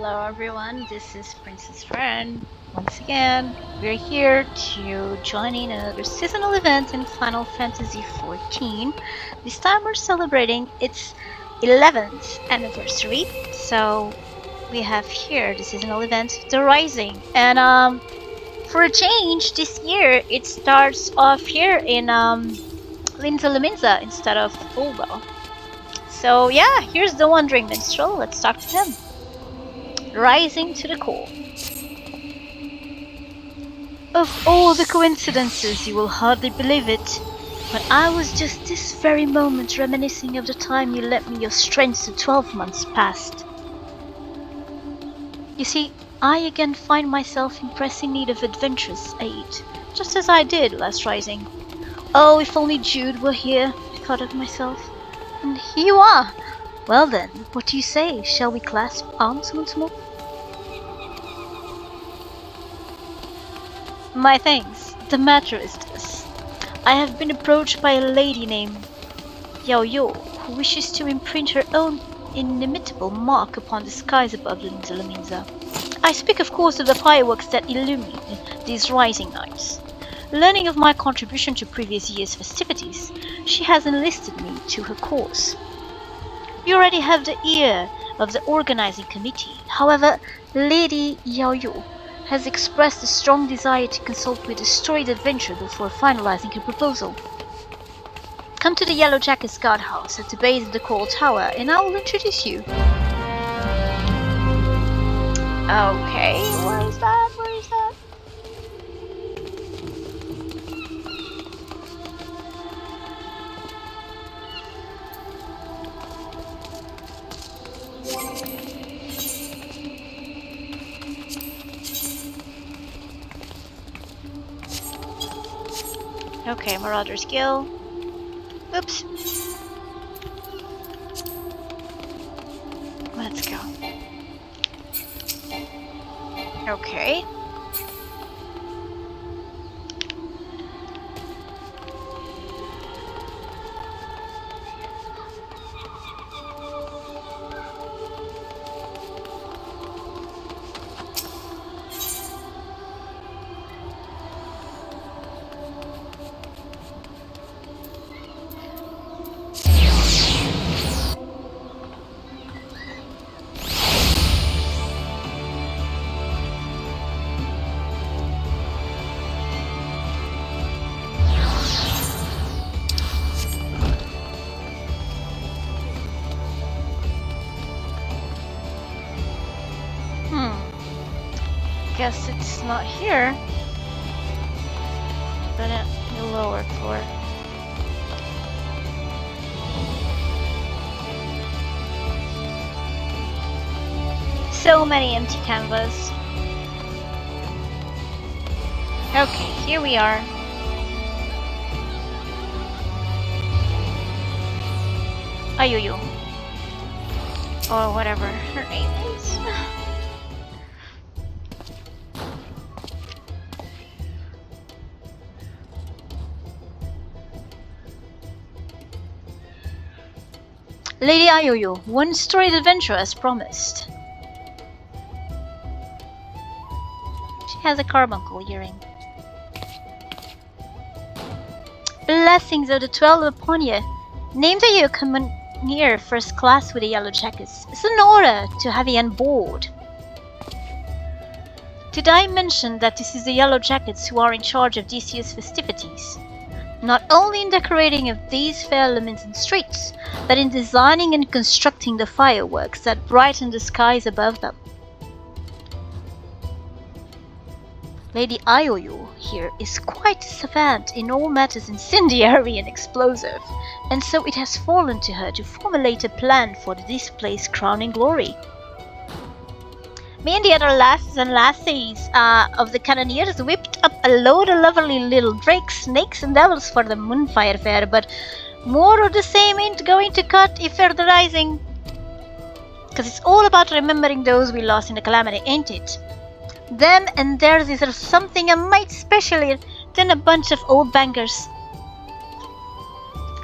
Hello everyone, this is Princess Farron. Once again, we're here to join in another seasonal event in Final Fantasy XIV. This time we're celebrating its 11th anniversary. So we have here the seasonal event, The Rising. And for a change, this year it starts off here in Limsa Lominsa instead of Fulda. So yeah, here's the Wandering Minstrel. Let's talk to him. Rising to the call. Of all the coincidences, you will hardly believe it, but I was just this very moment reminiscing of the time you lent me your strength 12 months past. You see, I again find myself in pressing need of adventurous aid, just as I did last rising. Oh, if only Jude were here, I thought of myself. And here you are! Well then, what do you say? Shall we clasp arms once more? My thanks. The matter is this. I have been approached by a lady named Yo, who wishes to imprint her own inimitable mark upon the skies above Limsa Lominsa. I speak of course of the fireworks that illumine these rising nights. Learning of my contribution to previous year's festivities, she has enlisted me to her cause. You already have the ear of the organizing committee. However, Lady Yaoyu has expressed a strong desire to consult with a storied adventurer before finalizing her proposal. Come to the Yellow Jacket's guardhouse at the base of the Coral Tower and I will introduce you. Okay, where is that? Where is that? Okay, Marauder's Guild. Oops. Let's go. Okay. Guess it's not here, but at the lower floor. So many empty canvas. Okay, here we are. Ayuyu. Or whatever her name is. Lady Ayuyu, one storied adventure as promised. She has a carbuncle earring. Blessings of the 12 upon you. Named that you commandeer first class with the Yellow Jackets. It's an honor to have you on board. Did I mention that this is the Yellow Jackets who are in charge of this year's festivities? Not only in decorating of these fair Lominsan streets, but in designing and constructing the fireworks that brighten the skies above them. Lady Ayoyu here is quite savant in all matters incendiary and explosive, and so it has fallen to her to formulate a plan for the display's crowning glory. Me and the other lasses and lassies of the cannoneers whipped up a load of lovely little drakes, snakes and devils for the Moonfire Fair, but more of the same ain't going to cut if we're the rising. Cause it's all about remembering those we lost in the calamity, ain't it? Them and theirs is something a mite specialer than a bunch of old bangers.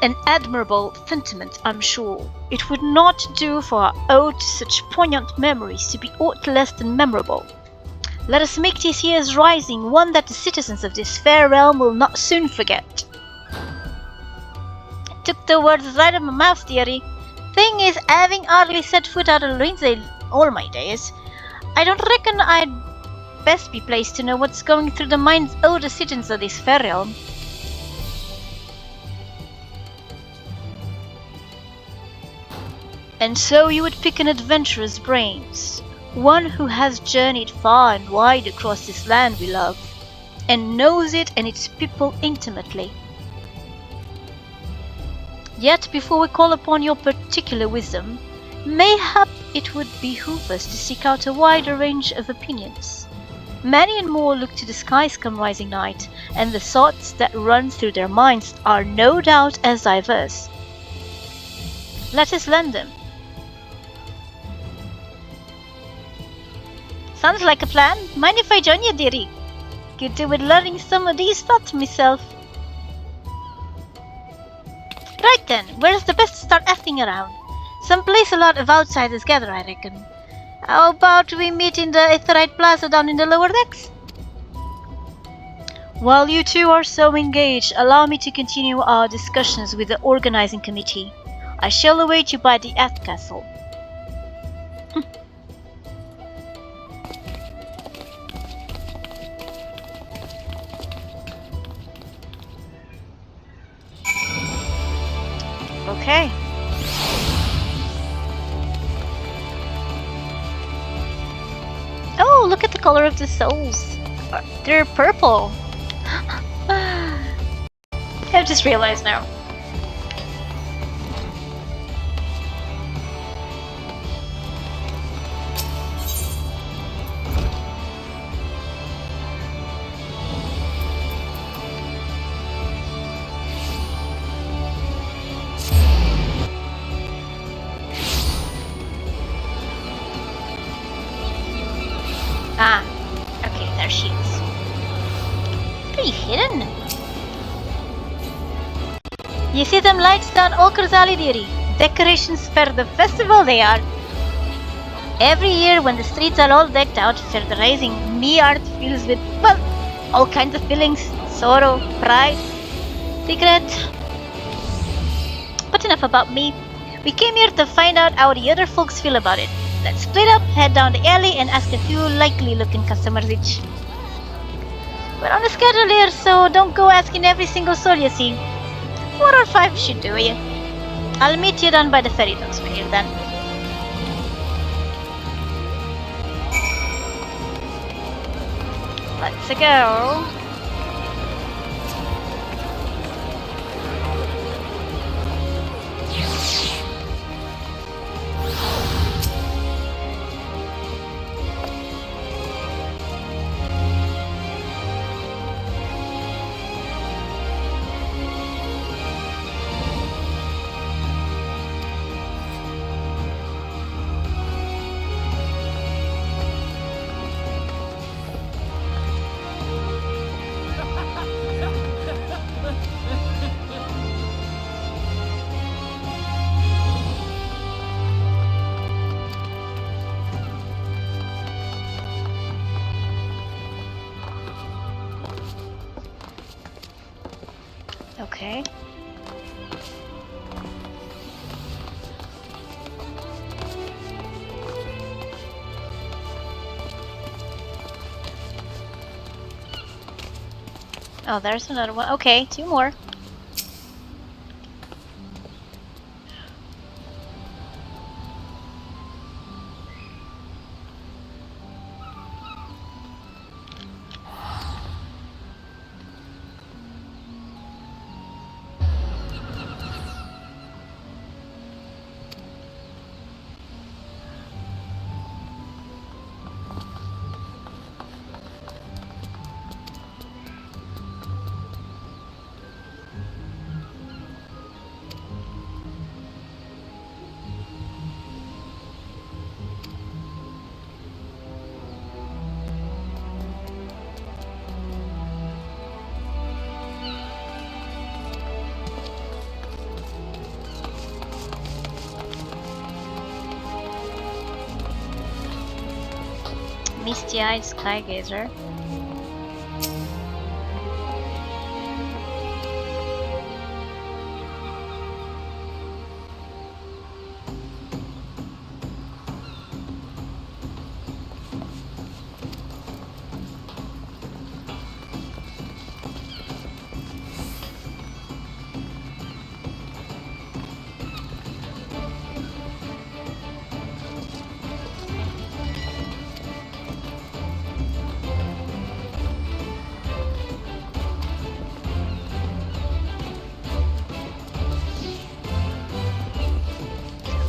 An admirable sentiment, I'm sure. It would not do for our ode to such poignant memories to be aught less than memorable. Let us make this year's rising one that the citizens of this fair realm will not soon forget. Took the words right out of my mouth, dearie. Thing is, having hardly set foot out of Lindsay all my days, I don't reckon I'd best be placed to know what's going through the minds of the citizens of this fair realm. And so you would pick an adventurer's brains, one who has journeyed far and wide across this land we love, and knows it and its people intimately. Yet before we call upon your particular wisdom, mayhap it would behoove us to seek out a wider range of opinions. Many and more look to the skies come rising night, and the thoughts that run through their minds are no doubt as diverse. Let us lend them. Sounds like a plan. Mind if I join you, dearie? Could do with learning some of these thoughts myself. Right then, where's the best to start asking around? Some place a lot of outsiders gather, I reckon. How about we meet in the Aetherite Plaza down in the lower decks? While you two are so engaged, allow me to continue our discussions with the organizing committee. I shall await you by the Ath Castle. Okay. Oh, look at the color of the souls. They're purple. I've just realized now. Ah, okay, there she is. Pretty hidden. You see them lights down Oaker's Alley, dearie? Decorations for the festival they are. Every year when the streets are all decked out for the rising, me heart fills with, well, all kinds of feelings. Sorrow, pride, regret. But enough about me. We came here to find out how the other folks feel about it. Let's split up, head down the alley, and ask a few likely-looking customers each. We're on a schedule here, so don't go asking every single soul you see. 4 or 5 should do you. I'll meet you down by the ferry docks when you're done. Let's go. Okay. Oh, there's another one. Okay, 2 more. misty-eyed sky gazer.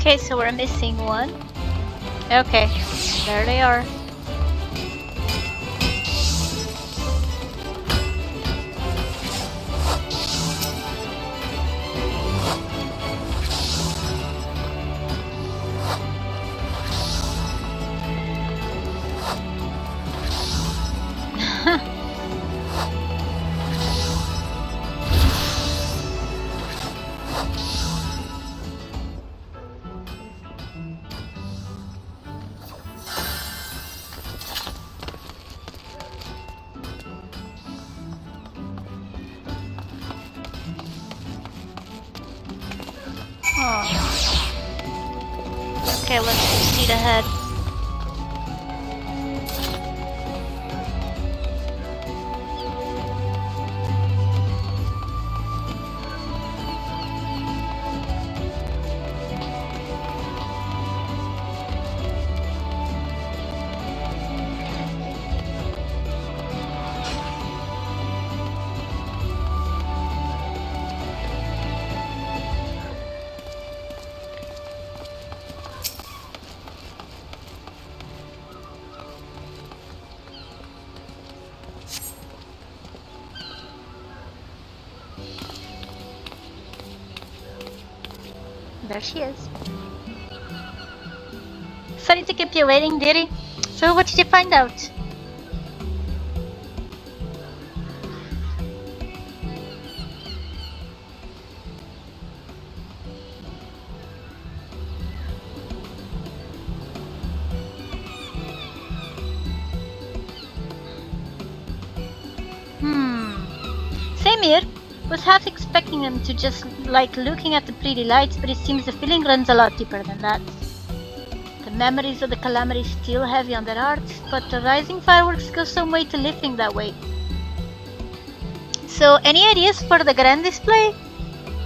Okay, so we're missing one. Okay, there they are. Okay, let's proceed ahead. There she is. Sorry to keep you waiting, dearie. So what did you find out? Same here. Was half expecting them to just like looking at the pretty lights, but it seems the feeling runs a lot deeper than that. The memories of the calamity still heavy on their hearts, but the rising fireworks go some way to lifting that weight. So, any ideas for the grand display?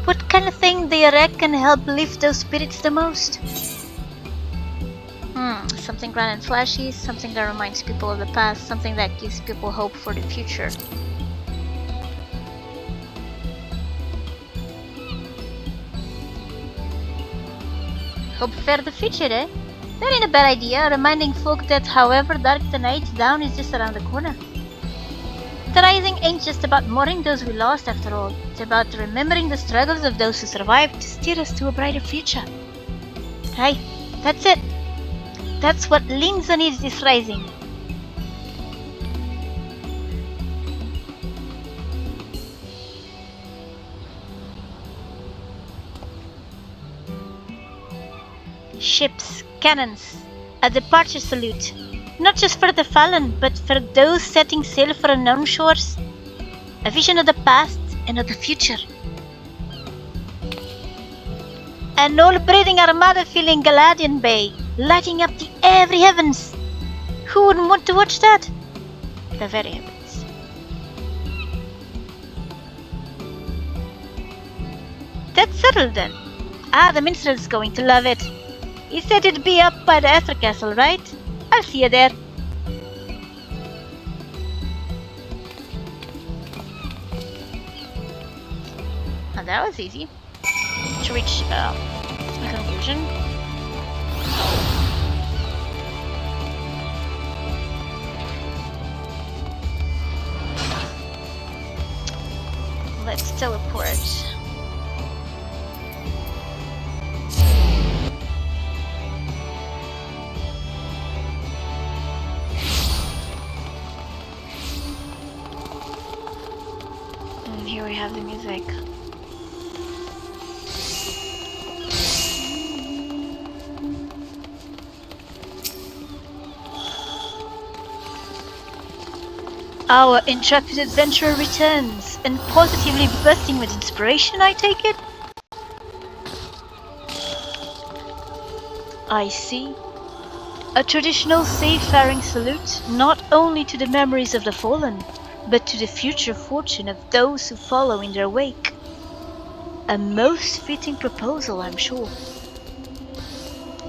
What kind of thing do you reckon help lift those spirits the most? Something grand and flashy, something that reminds people of the past, something that gives people hope for the future. Hope for the future, eh? That ain't a bad idea, reminding folk that however dark the night, dawn is just around the corner. The rising ain't just about mourning those we lost after all. It's about remembering the struggles of those who survived to steer us to a brighter future. Hey, that's it. That's what Limsa needs this rising. Ships, cannons, a departure salute. Not just for the fallen, but for those setting sail for unknown shores. A vision of the past and of the future. An all-breathing armada filling Galadian Bay, lighting up the every heavens. Who wouldn't want to watch that? The very heavens. That's settled then. The minstrel's going to love it. He said it'd be up by the Ether Castle, right? I'll see you there. And that was easy. To reach a conclusion. Let's teleport. And here we have the music. Our intrepid adventurer returns, and positively bursting with inspiration, I take it? I see. A traditional seafaring salute, not only to the memories of the fallen, but to the future fortune of those who follow in their wake. A most fitting proposal, I'm sure.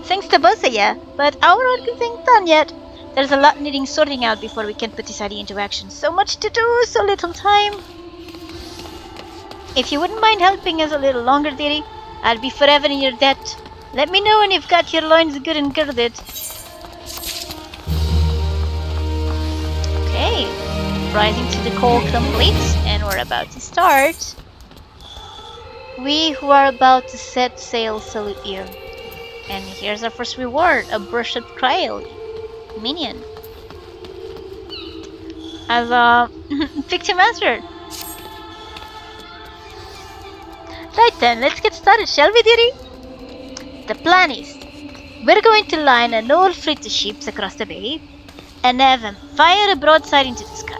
Thanks to both of you, but our work isn't done yet. There's a lot needing sorting out before we can put this idea into action. So much to do, so little time. If you wouldn't mind helping us a little longer, dearie, I'd be forever in your debt. Let me know when you've got your loins good and girded. Okay, rising to the call complete, and we're about to start. We who are about to set sail salute you. And here's our first reward, a brush up trial minion. I've picked your master. Right then, let's get started, shall we, dearie? The plan is, we're going to line an old fleet of ships across the bay and have them fire a broadside into the sky.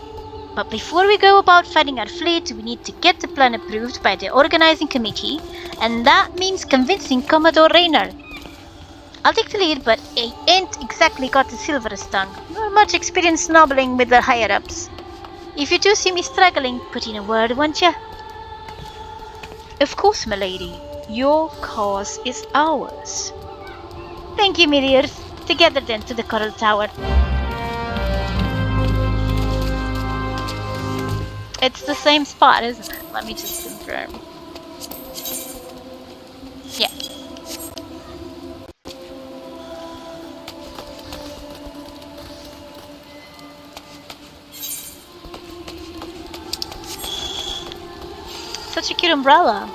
But before we go about fighting our fleet, we need to get the plan approved by the organizing committee, and that means convincing Commodore Raynor. I'll take the lead, but I ain't exactly got the silverest tongue, nor much experience nobbling with the higher-ups. If you do see me struggling, put in a word, won't ya? Of course, my lady. Your cause is ours. Thank you, my dears. Together then to the Coral Tower. It's the same spot, isn't it? Let me just confirm. Yeah. Such a cute umbrella.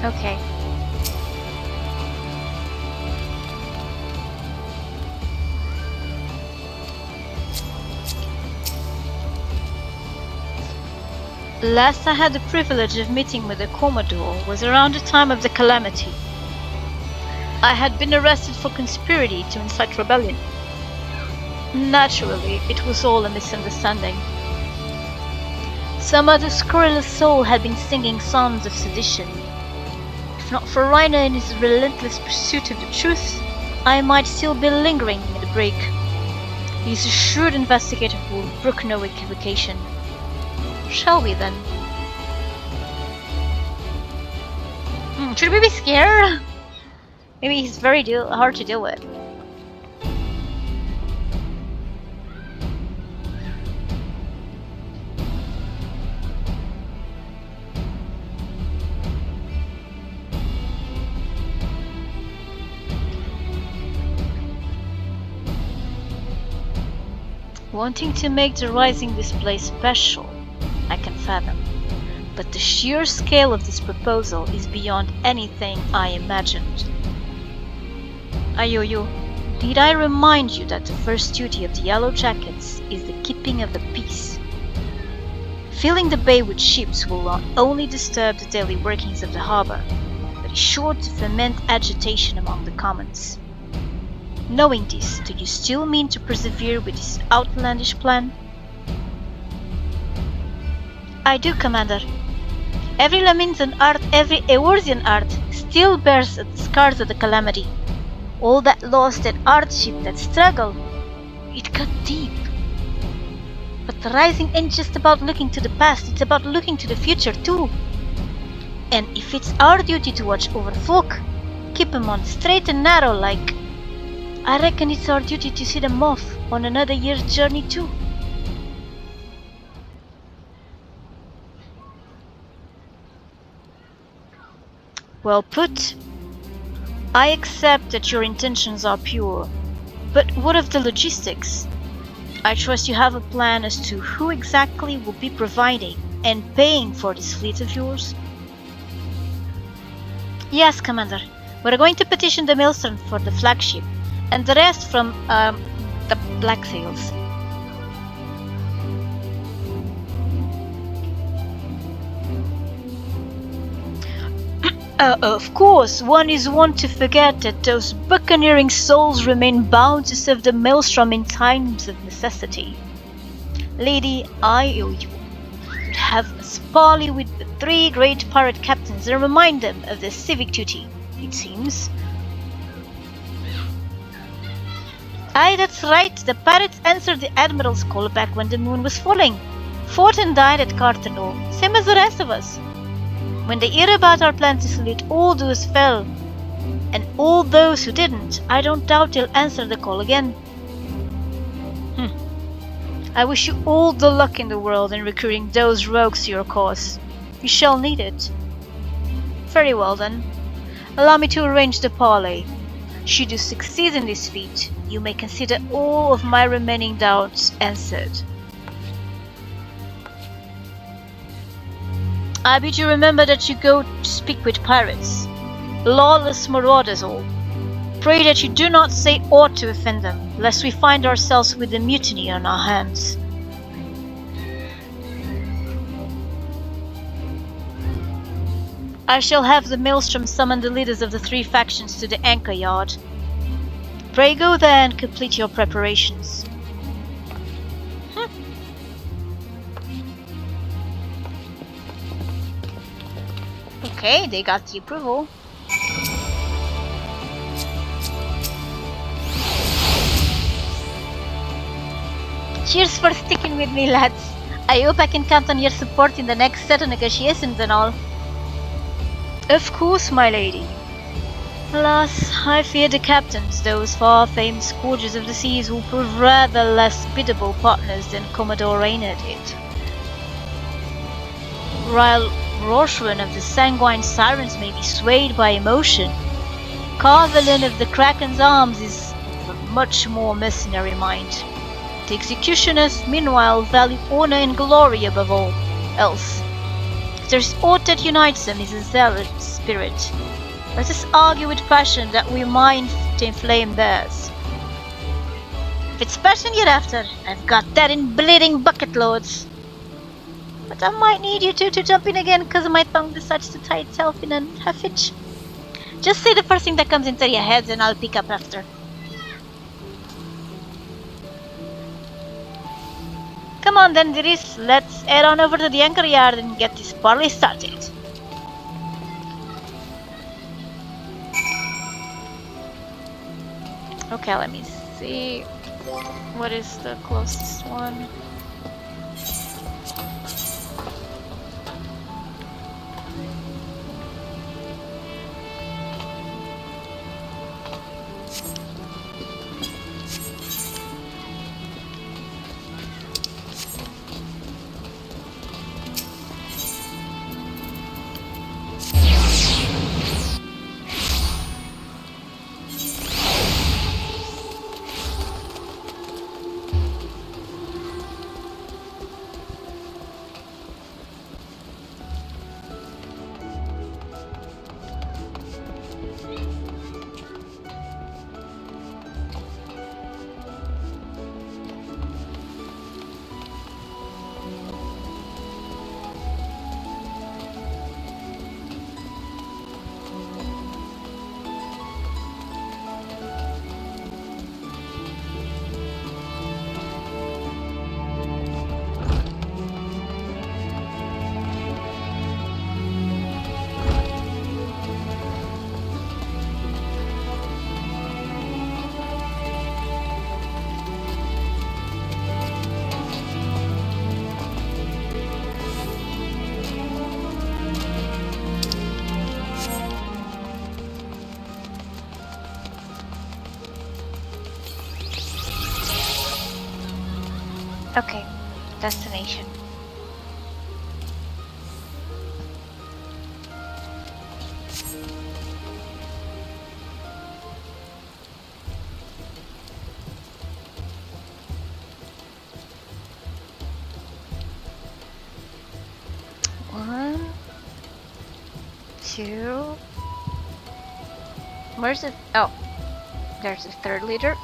Okay. Last I had the privilege of meeting with the Commodore was around the time of the calamity. I had been arrested for conspiracy to incite rebellion. Naturally, it was all a misunderstanding. Some other scurrilous soul had been singing songs of sedition. If not for Raynor in his relentless pursuit of the truth, I might still be lingering in the brig. He's a shrewd investigator who will brook no equivocation. Shall we then? Should we be scared? Maybe he's very hard to deal with. Wanting to make the rising display special, I can fathom, but the sheer scale of this proposal is beyond anything I imagined. Ayoyo, did I remind you that the first duty of the Yellow Jackets is the keeping of the peace? Filling the bay with ships will not only disturb the daily workings of the harbor, but is sure to foment agitation among the commons. Knowing this, do you still mean to persevere with this outlandish plan? I do, Commander. Every Lominsan art, every Eorzean art, still bears the scars of the calamity. All that loss, that hardship, that struggle, it cut deep. But the rising ain't just about looking to the past, it's about looking to the future too. And if it's our duty to watch over folk, keep them on straight and narrow like, I reckon it's our duty to see them off on another year's journey too. Well put. I accept that your intentions are pure, but what of the logistics? I trust you have a plan as to who exactly will be providing and paying for this fleet of yours? Yes, Commander. We're going to petition the Maelstrom for the flagship, and the rest from the Black Sails. Of course, one is wont to forget that those buccaneering souls remain bound to serve the maelstrom in times of necessity. Lady, I owe you. Would have us parley with the 3 great pirate captains and remind them of their civic duty, it seems. Aye, that's right. The pirates answered the Admiral's call back when the moon was falling. Fought and died at Cartano, same as the rest of us. When they hear about our plan to salute all those fell, and all those who didn't, I don't doubt they'll answer the call again. I wish you all the luck in the world in recruiting those rogues to your cause. You shall need it. Very well then. Allow me to arrange the parley. Should you succeed in this feat, you may consider all of my remaining doubts answered. I bid you remember that you go to speak with pirates. Lawless marauders all. Pray that you do not say aught to offend them, lest we find ourselves with a mutiny on our hands. I shall have the maelstrom summon the leaders of the 3 factions to the anchor yard. Pray go there and complete your preparations. Okay, they got the approval. Cheers for sticking with me, lads. I hope I can count on your support in the next set of negotiations and all. Of course, my lady. Alas, I fear the captains, those far-famed scourges of the seas, will prove rather less biddable partners than Commodore Rayner did. While Roshran of the Sanguine Sirens may be swayed by emotion, Carvelin of the Kraken's Arms is of a much more mercenary mind. The executioners, meanwhile, value honor and glory above all else. If there's aught that unites them is a zealot spirit. Let us argue with passion that we mind to inflame theirs. If it's passion you're after, I've got that in bleeding bucket loads. But I might need you two to jump in again because my tongue decides to tie itself in a half-hitch. Just say the first thing that comes into your heads and I'll pick up after. Come on then, dearies, let's head on over to the anchor yard and get this parley started. Okay, let me see. What is the closest one? Okay, destination. One, two. Where's it? Oh, there's the third leader.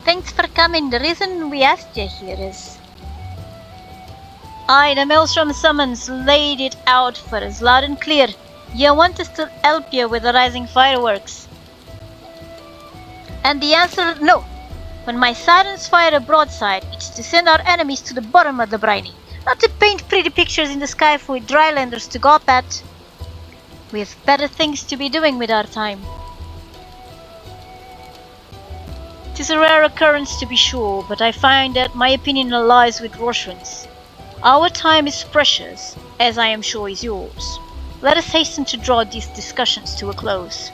Thanks for coming. The reason we asked you here is Aye, the Maelstrom summons laid it out for us loud and clear. You want us to help you with the rising fireworks? And the answer, no. When my sirens fire a broadside, it's to send our enemies to the bottom of the briny, not to paint pretty pictures in the sky for we drylanders to gawp at. We have better things to be doing with our time. It is a rare occurrence to be sure, but I find that my opinion lies with Roshrin's. Our time is precious, as I am sure is yours. Let us hasten to draw these discussions to a close.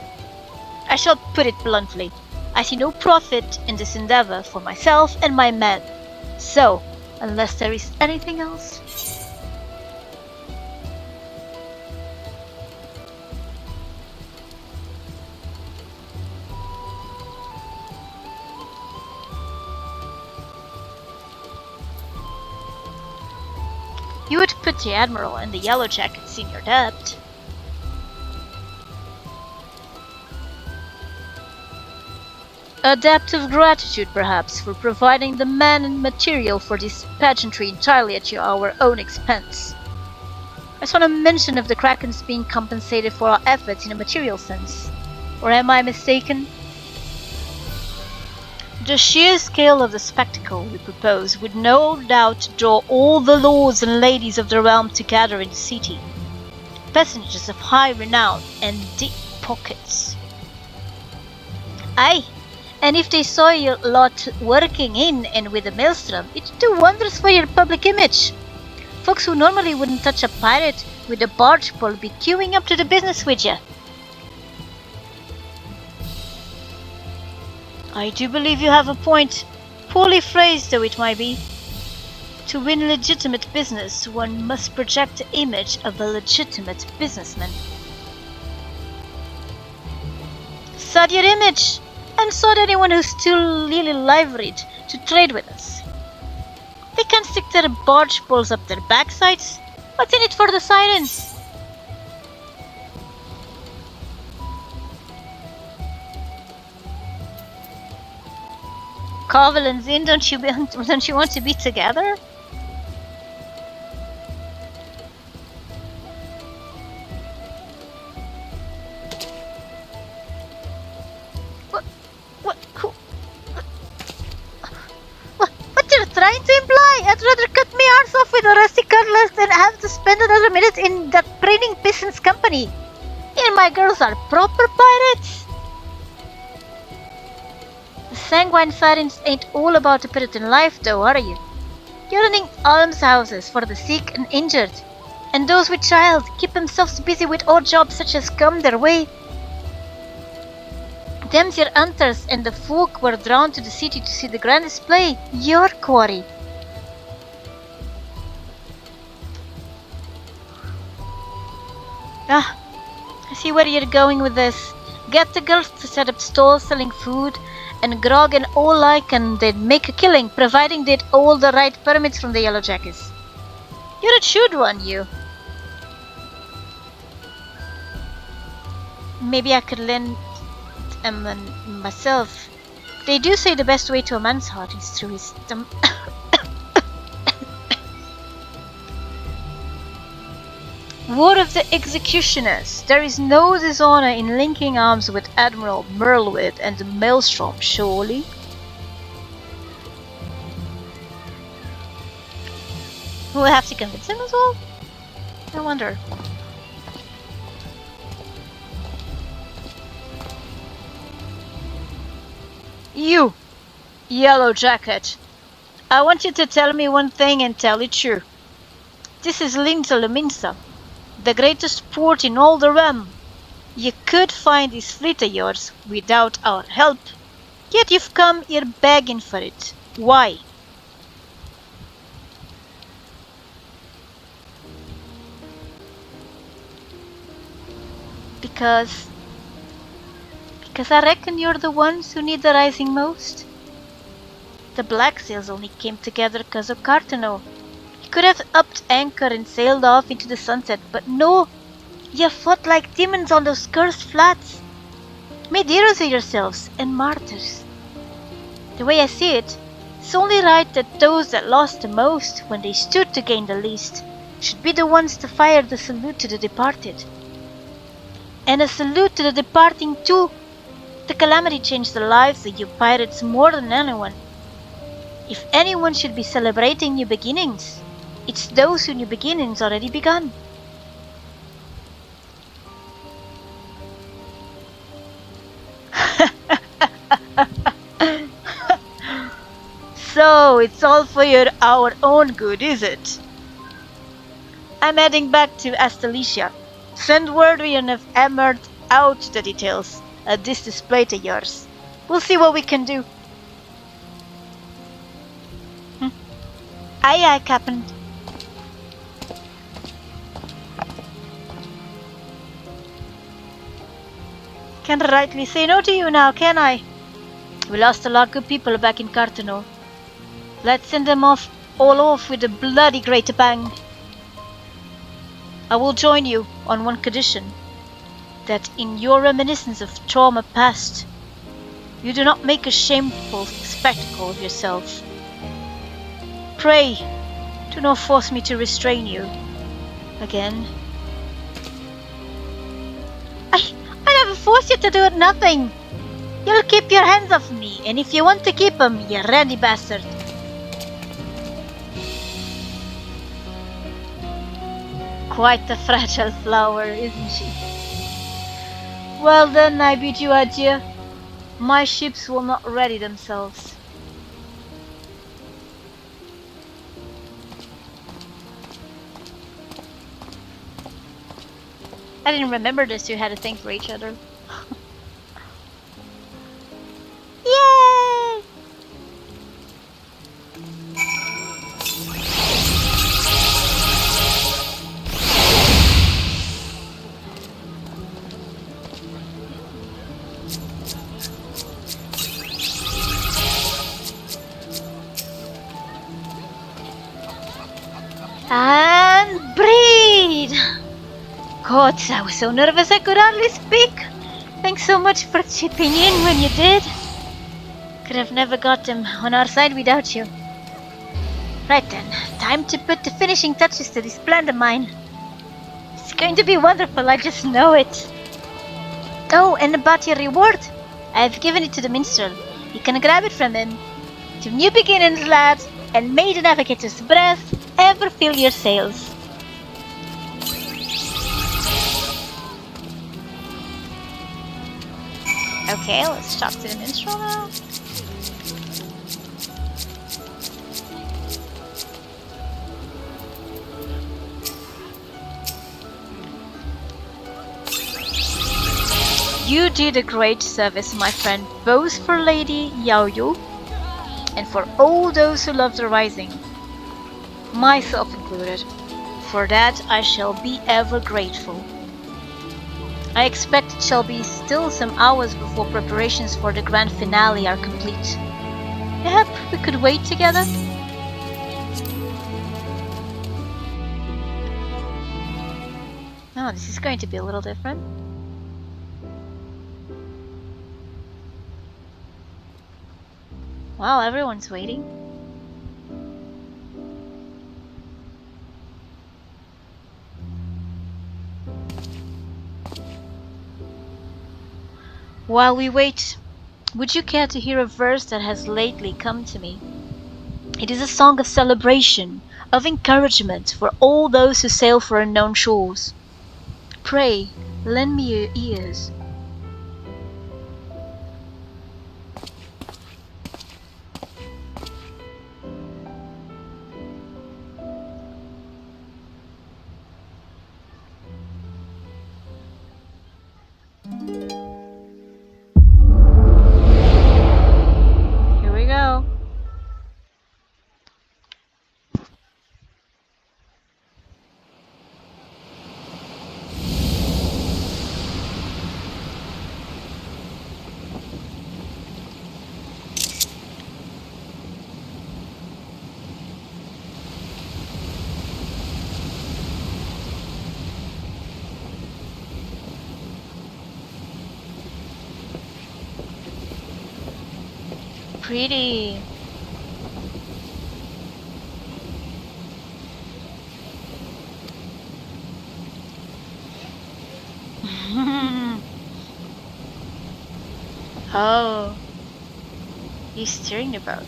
I shall put it bluntly. I see no profit in this endeavor for myself and my men. So, unless there is anything else... You would put the Admiral and the Yellow Jackets in your debt. A debt of gratitude, perhaps, for providing the men and material for this pageantry entirely at our own expense. I saw no mention of the Krakens being compensated for our efforts in a material sense. Or am I mistaken? The sheer scale of the spectacle we propose would no doubt draw all the lords and ladies of the realm to gather in the city. Passengers of high renown and deep pockets. Aye, and if they saw your lot working in and with the Maelstrom, it'd do wonders for your public image. Folks who normally wouldn't touch a pirate with a barge pole be queuing up to the business with you. I do believe you have a point, poorly phrased though it might be. To win legitimate business, one must project the image of a legitimate businessman. Sod your image, and sod anyone who's still really liveried to trade with us. They can't stick their barge poles up their backsides. What's in it for the sirens? Covalent's in, don't you want to be together? What you're trying to imply? I'd rather cut my arse off with a rusty cutlass than have to spend another minute in that preening peasant's company. Here my girls are proper pirates. Sanguine sirens ain't all about the Puritan life though, are you? You're running almshouses for the sick and injured, and those with child keep themselves busy with odd jobs such as come their way. Them's your hunters, and the folk were drawn to the city to see the grand display, your quarry. Ah, I see where you're going with this. Get the girls to set up stalls selling food and grog and all like, and they'd make a killing, providing they'd all the right permits from the Yellow Jackets. You're a shrewd one, you. Maybe I could lend myself. They do say the best way to a man's heart is through his Word of the executioners, there is no dishonor in linking arms with Admiral Merlwydd and the Maelstrom, surely? We'll have to convince him as well? I wonder. You, Yellow Jacket, I want you to tell me one thing and tell it true. This is Limsa Lominsa, the greatest port in all the realm. You could find this fleet of yours without our help, yet you've come here begging for it. Why? Because I reckon you're the ones who need the rising most. The Black Sails only came together because of Cartano. You could have upped anchor and sailed off into the sunset, but no, you fought like demons on those cursed flats. Made heroes of yourselves and martyrs. The way I see it, It's only right that those that lost the most when they stood to gain the least should be the ones to fire the salute to the departed. And a salute to the departing too. The calamity changed the lives of you pirates more than anyone. If anyone should be celebrating new beginnings, it's those whose new beginnings already begun. So, it's all for our own good, is it? I'm heading back to Astalicia. Send word when you've hammered out the details at this display of yours. We'll see what we can do. Aye, aye, Captain. Can't rightly say no to you now, can I? We lost a lot of good people back in Cartano. Let's send them all off with a bloody great bang. I will join you on one condition, that in your reminiscence of trauma past, you do not make a shameful spectacle of yourself. Pray, do not force me to restrain you again. I never forced you to do nothing. You'll keep your hands off me, and if you want to keep them, you ready bastard. Quite a fragile flower, isn't she? Well then, I bid you adieu. My ships will not ready themselves. I didn't remember this, you had a thing for each other. Yay! And breathe! God, I was so nervous I could hardly speak. Thanks so much for chipping in when you did. Could have never got them on our side without you. Right then, time to put the finishing touches to this plan of mine. It's going to be wonderful, I just know it. Oh, and about your reward. I've given it to the minstrel. You can grab it from him. To new beginnings, lads, and may the navigator's breath ever fill your sails. Okay, let's talk to the minstrel now. You did a great service, my friend, both for Lady Yaoyu and for all those who love the Rising, myself included. For that I shall be ever grateful. I expect it shall be still some hours before preparations for the grand finale are complete. Yep, we could wait together. Oh, this is going to be a little different. Wow, everyone's waiting. While we wait, would you care to hear a verse that has lately come to me? It is a song of celebration, of encouragement for all those who sail for unknown shores. Pray, lend me your ears. Here we go. Pretty. Oh, he's steering the boat.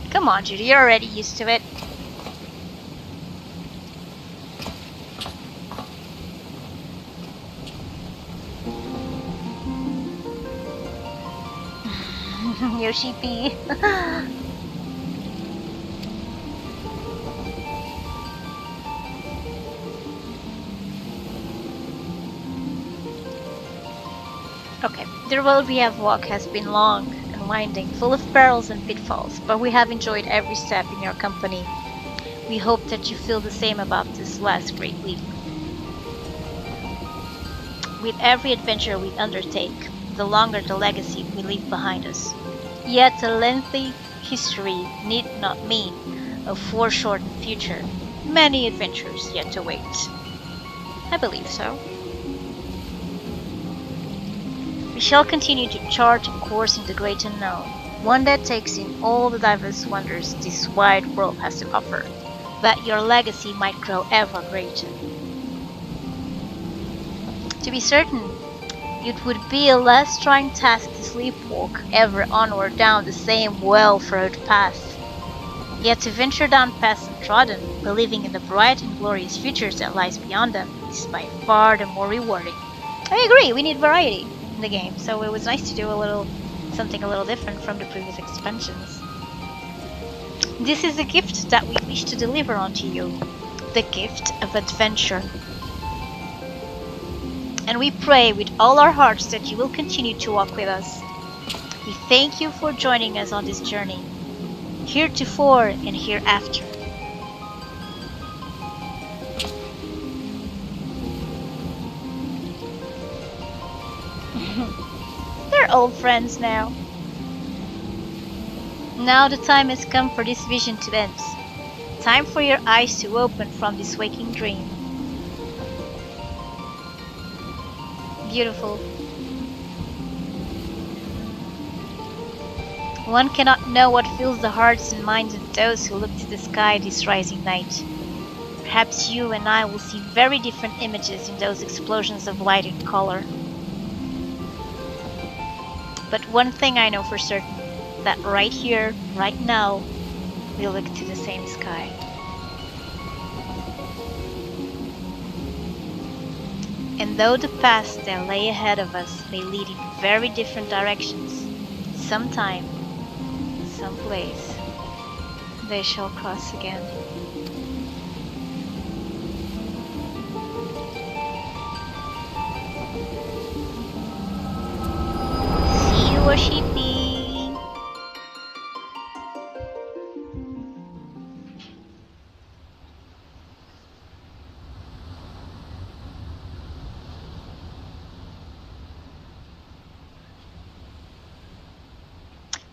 Come on, Judy, you're already used to it. Yoshi P. Okay, the road we have walked has been long and winding, full of perils and pitfalls, but we have enjoyed every step in your company. We hope that you feel the same about this last great week. With every adventure we undertake, the longer the legacy we leave behind us. Yet a lengthy history need not mean a foreshortened future. Many adventures yet await. I believe so. We shall continue to chart a course in the great unknown, one that takes in all the diverse wonders this wide world has to offer, that your legacy might grow ever greater. To be certain, it would be a less trying task to sleepwalk ever onward down the same well-furrowed path. Yet to venture down paths untrodden, believing in the bright and glorious futures that lies beyond them, is by far the more rewarding. I agree, we need variety in the game, so it was nice to do something a little different from the previous expansions. This is a gift that we wish to deliver unto you, the gift of adventure. And we pray with all our hearts that you will continue to walk with us. We thank you for joining us on this journey, heretofore and hereafter. They're old friends now. Now the time has come for this vision to end. Time for your eyes to open from this waking dream. Beautiful. One cannot know what fills the hearts and minds of those who look to the sky this rising night. Perhaps you and I will see very different images in those explosions of light and color. But one thing I know for certain, that right here, right now, we look to the same sky. And though the paths that lay ahead of us may lead in very different directions, sometime, someplace, they shall cross again. See you, Sheepy.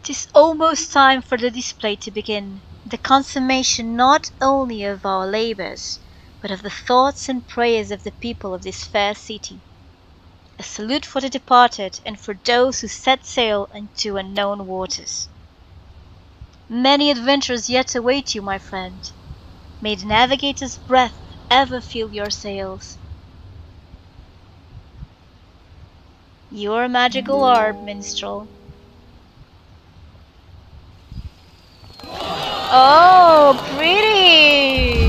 Tis almost time for the display to begin, the consummation not only of our labors, but of the thoughts and prayers of the people of this fair city. A salute for the departed and for those who set sail into unknown waters. Many adventures yet await you, my friend. May the navigator's breath ever fill your sails. Your magical orb, minstrel. Oh, pretty!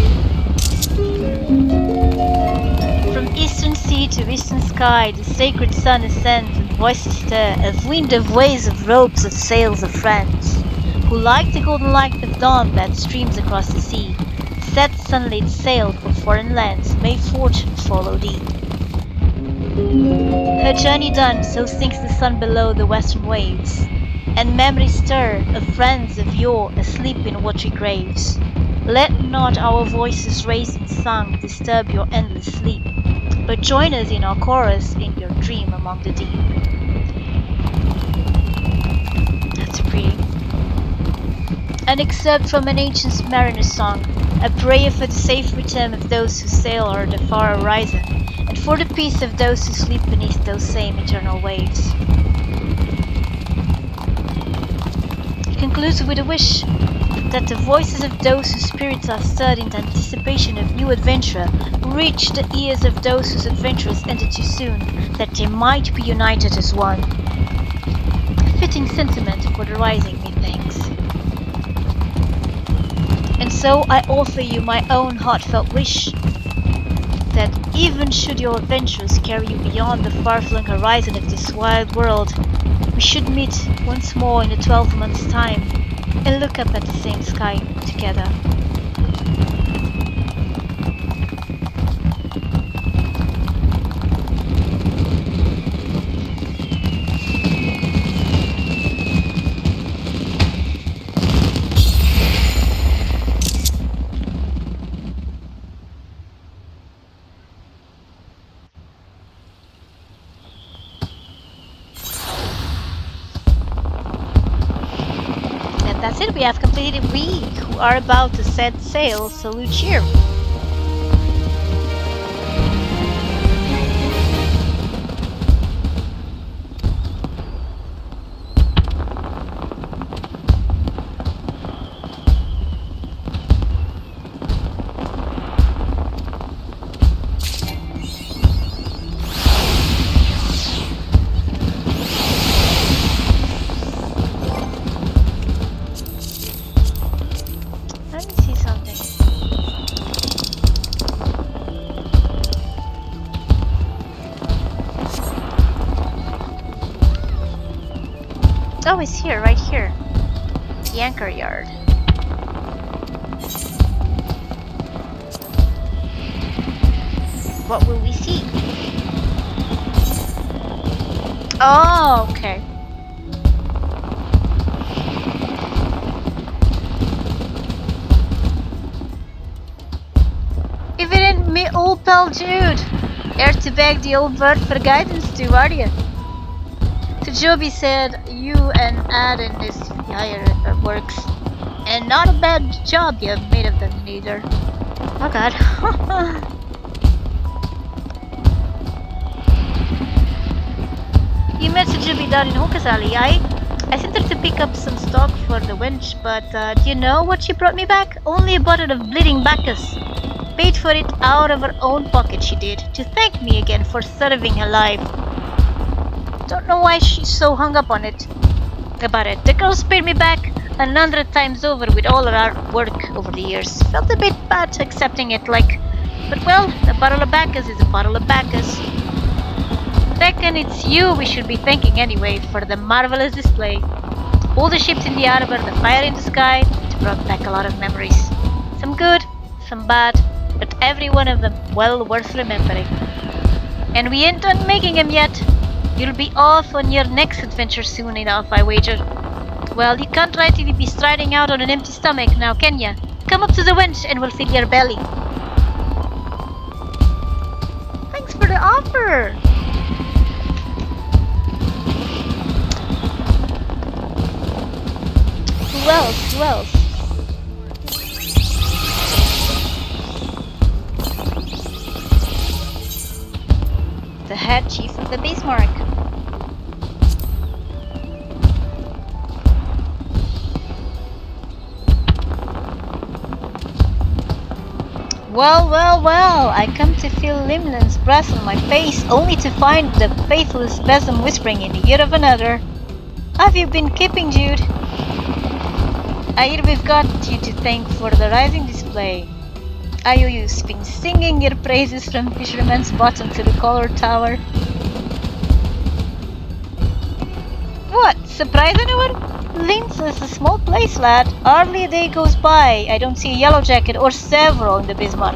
From eastern sea to eastern sky, the sacred sun ascends and voices stir, of wind of waves of ropes of sails of friends, who like the golden light of dawn that streams across the sea, set sunlit sail for foreign lands, may fortune follow thee. Her journey done, so sinks the sun below the western waves, and memories stir of friends of yore asleep in watery graves. Let not our voices raised in song disturb your endless sleep, but join us in our chorus in your dream among the deep. That's pretty. An excerpt from an ancient mariner's song, a prayer for the safe return of those who sail o'er the far horizon, and for the peace of those who sleep beneath those same eternal waves. Concludes with a wish that the voices of those whose spirits are stirred in anticipation of new adventure reach the ears of those whose adventures ended too soon, that they might be united as one. A fitting sentiment for the rising, methinks. And so I offer you my own heartfelt wish, that even should your adventures carry you beyond the far-flung horizon of this wild world, we should meet once more in a 12 months' time and look up at the same sky together. That's it, we have completed. We who are about to set sail salute cheer. Oh, it's here, right here. The anchor yard. What will we see? Oh, okay. If it ain't me old pal Jude, here to beg the old bird for guidance too, are you? To Joby said you and Ad in this higher works, and not a bad job you've made of them neither. Oh god. You met Joby down in Hokazali, aye? I sent her to pick up some stock for the wench, but do you know what she brought me back? Only a bottle of bleeding Bacchus. Paid for it out of her own pocket, she did, to thank me again for serving her life. Don't know why she's so hung up on it. About it. The girls paid me back 100 times over with all of our work over the years. Felt a bit bad accepting it, like, but well, a bottle of Bacchus is a bottle of Bacchus. Reckon it's you we should be thanking anyway for the marvelous display. All the ships in the harbor, the fire in the sky, it brought back a lot of memories. Some good, some bad, but every one of them well worth remembering. And we ain't done making them yet. You'll be off on your next adventure soon enough, I wager. Well, you can't rightly be striding out on an empty stomach now, can ya? Come up to the wench and we'll fill your belly. Thanks for the offer! Who else? Who else? The head chief of the Bismarck. Well, well, well, I come to feel Limland's breath on my face, only to find the faithless besom whispering in the ear of another. Have you been keeping, Jude? I hear we've got you to thank for the rising display. You've been singing your praises from Fisherman's Bottom to the Color Tower. What? Surprise anyone? Limsa's a small place, lad. Hardly a day goes by I don't see a yellow jacket or several in the Bismarck.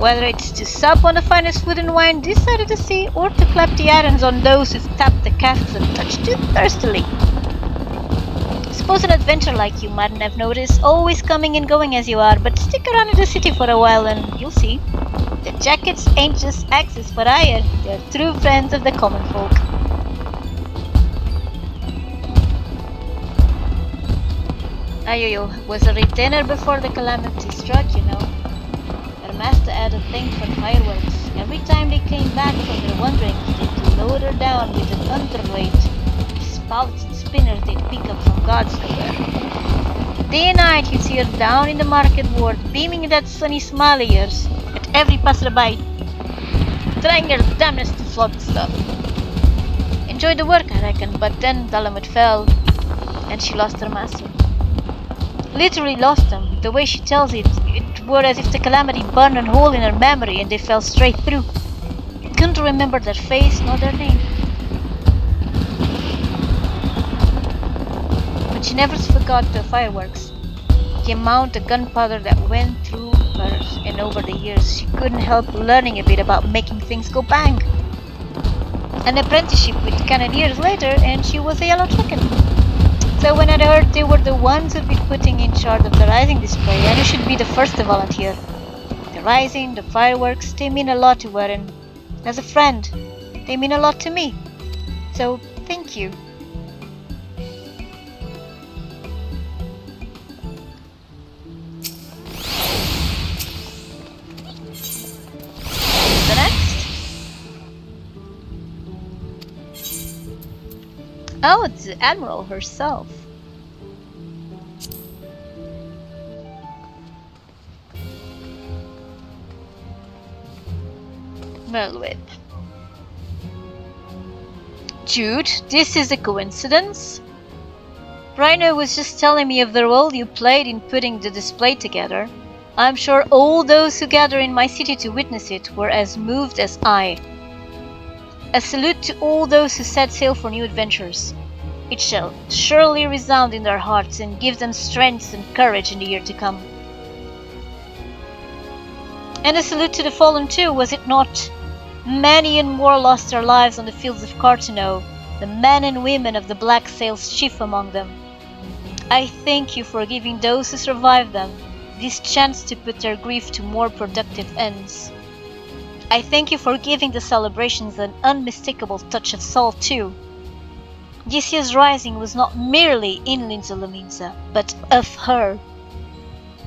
Whether it's to sup on the finest food and wine this side of the sea, or to clap the irons on those who've tapped the casks and touched too thirstily. Suppose an adventurer like you mightn't have noticed, always coming and going as you are, but stick around in the city for a while and you'll see. The jackets ain't just axes for hire, they're true friends of the common folk. Ayoyo was a retainer before the calamity struck, you know. Her master had a thing for fireworks. Every time they came back from their wanderings, they'd load her down with an underweight spouts and spinners they'd pick up from gods nowhere. Day and night you see her down in the market ward, beaming that sunny smile of yours at every passerby, trying her damnedest to flog the stuff. Enjoyed the work, I reckon, but then Dalamud fell, and she lost her master. Literally lost him. The way she tells it, it were as if the calamity burned a hole in her memory and they fell straight through. Couldn't remember their face nor their name. But she never forgot the fireworks. The amount of gunpowder that went through her, and over the years she couldn't help learning a bit about making things go bang. An apprenticeship with cannoneers later and she was a yellow chicken. So when I heard they were the ones who'd be putting in charge of the rising display, I knew she'd be the first to volunteer. The rising, the fireworks, they mean a lot to her, and as a friend, they mean a lot to me. So, thank you. The next? Oh, it's the Admiral herself. Whip. Jude, this is a coincidence? Rhino was just telling me of the role you played in putting the display together. I'm sure all those who gather in my city to witness it were as moved as I. A salute to all those who set sail for new adventures. It shall surely resound in their hearts and give them strength and courage in the year to come. And a salute to the fallen too, was it not? Many and more lost their lives on the fields of Cartano, the men and women of the Black Sails chief among them. I thank you for giving those who survived them this chance to put their grief to more productive ends. I thank you for giving the celebrations an unmistakable touch of salt too. This year's rising was not merely in Limsa Lominsa, but of her.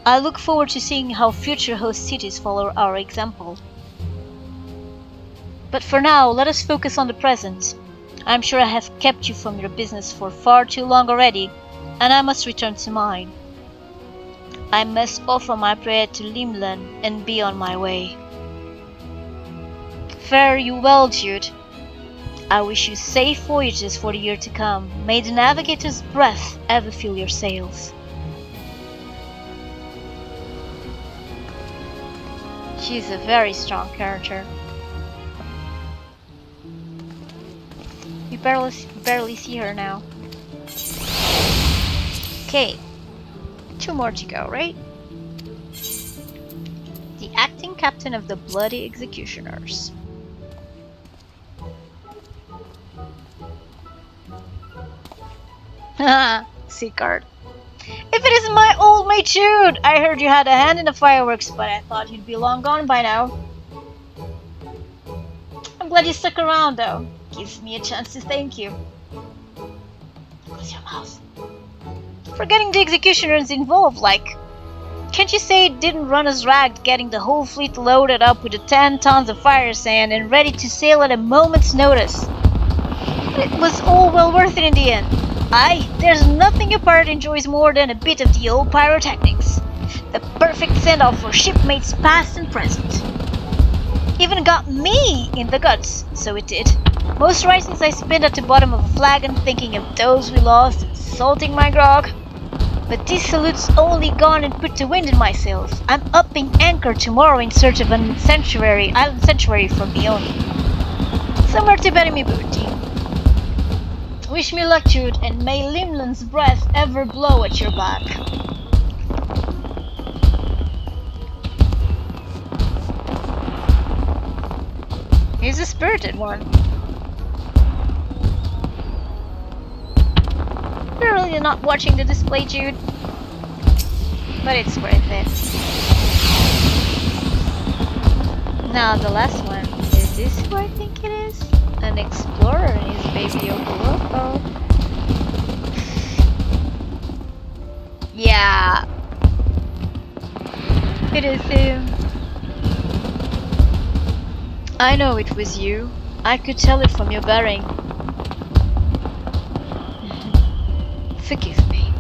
I look forward to seeing how future host cities follow our example. But for now, let us focus on the present. I'm sure I have kept you from your business for far too long already, and I must return to mine. I must offer my prayer to Limlan and be on my way. Fare you well, Jude. I wish you safe voyages for the year to come. May the navigator's breath ever fill your sails. She's a very strong character. You barely see her now. Okay, 2 more to go, right? The acting captain of the Bloody Executioners. Haha, C card. If it isn't my old mate Jude! I heard you had a hand in the fireworks, but I thought you'd be long gone by now. I'm glad you stuck around though. Gives me a chance to thank you. Close your mouth. For getting the executioners involved, like. Can't you say it didn't run us ragged getting the whole fleet loaded up with the 10 tons of fire sand and ready to sail at a moment's notice? But it was all well worth it in the end. Aye, there's nothing a pirate enjoys more than a bit of the old pyrotechnics. The perfect send-off for shipmates past and present. Even got me in the guts, so it did. Most risings I spent at the bottom of a flagon thinking of those we lost and salting my grog. But this salute's only gone and put the wind in my sails. I'm upping anchor tomorrow in search of an island sanctuary for me own. Somewhere to bury me booty. Wish me luck, Jude, and may Limlan's breath ever blow at your back. He's a spirited one. You're really not watching the display, Jude. But it's worth it. Now the last one. Is this who I think it is? An explorer and his baby Okoloko. Yeah. It is him. I know it was you. I could tell it from your bearing. Forgive me.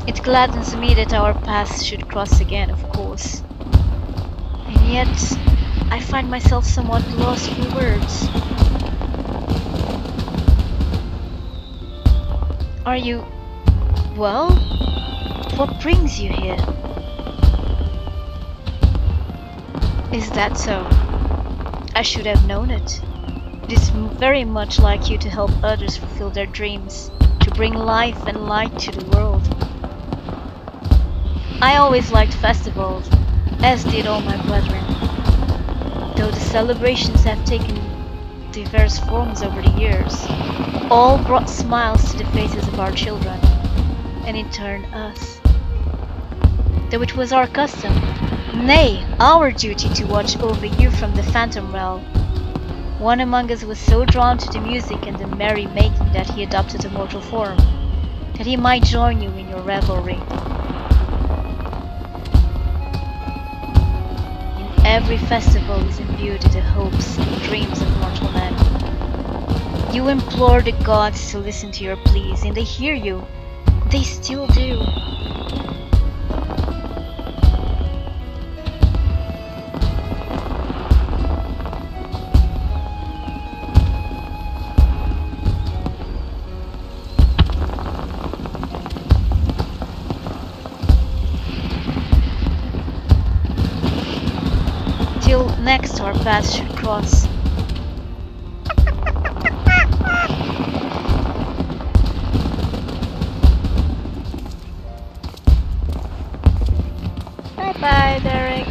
It gladdens me that our paths should cross again, of course. And yet, I find myself somewhat lost for words. Are you... well? What brings you here? Is that so? I should have known it. It is very much like you to help others fulfill their dreams, to bring life and light to the world. I always liked festivals, as did all my brethren, though the celebrations have taken diverse forms over the years. All brought smiles to the faces of our children, and in turn us. Though it was our custom, nay, our duty to watch over you from the phantom realm. One among us was so drawn to the music and the merry-making that he adopted a mortal form, that he might join you in your revelry. In every festival is imbued the hopes and dreams of mortal men. You implore the gods to listen to your pleas, and they hear you. They still do. Till next our paths should cross. Bye-bye, Derek.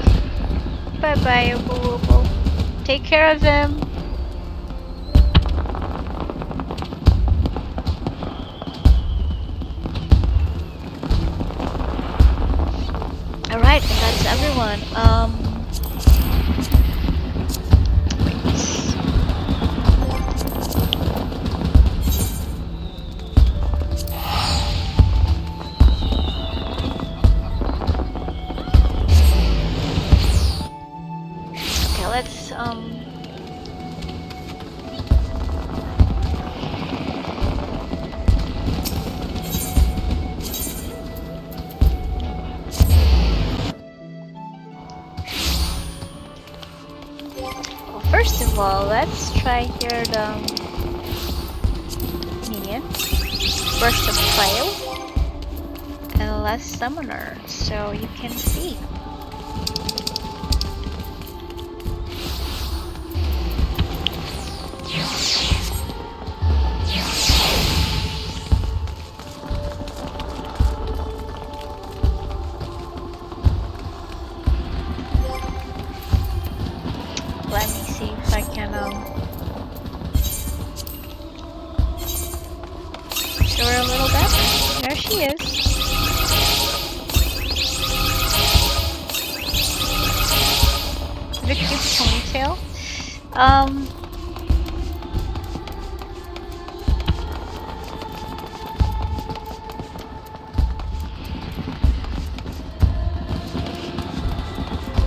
Bye-bye, Obo. Take care of him. Alright, and that's everyone. Let's well, first of all, let's try here the minion, burst of fire, and less summoner, so you can see. Let me see if I can show her a little better. There she is. The cute ponytail.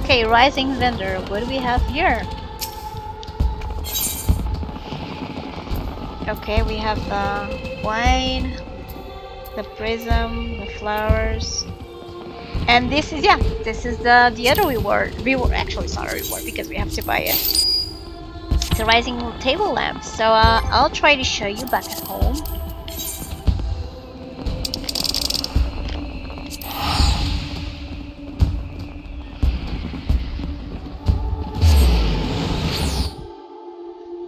Okay, rising vendor. What do we have here? Okay, we have the wine, the prism, the flowers, and this is the other reward. Actually, it's not a reward because we have to buy it. It's a rising table lamp. So I'll try to show you back at home.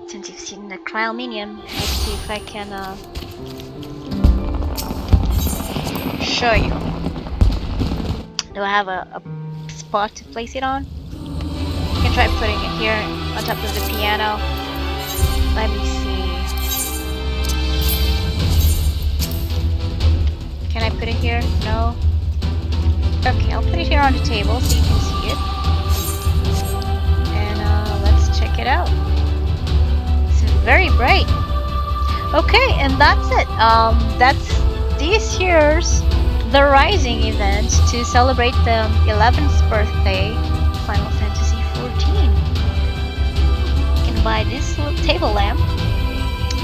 Since you've seen the trial minion, let's see if I can show you. Do I have a spot to place it on? You can try putting it here on top of the piano. Let me see. Can I put it here? No. Okay, I'll put it here on the table so you can see it. And let's check it out. Very bright. Okay, and that's it. That's this year's The Rising event to celebrate the 11th birthday of Final Fantasy XIV. You can buy this little table lamp,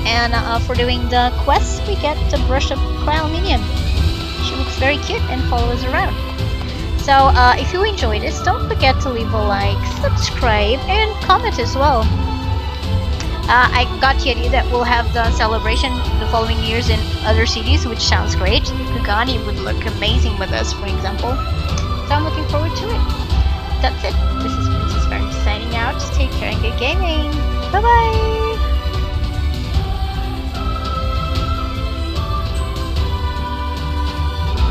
and for doing the quests, we get the Brush Up Crown Minion. She looks very cute and follow us around. So if you enjoyed this, don't forget to leave a like, subscribe, and comment as well. I got the idea that we'll have the celebration the following years in other cities, which sounds great. Kugani would look amazing with us, for example. So I'm looking forward to it. That's it. This is Princess Farron signing out. Take care and good gaming. Bye bye!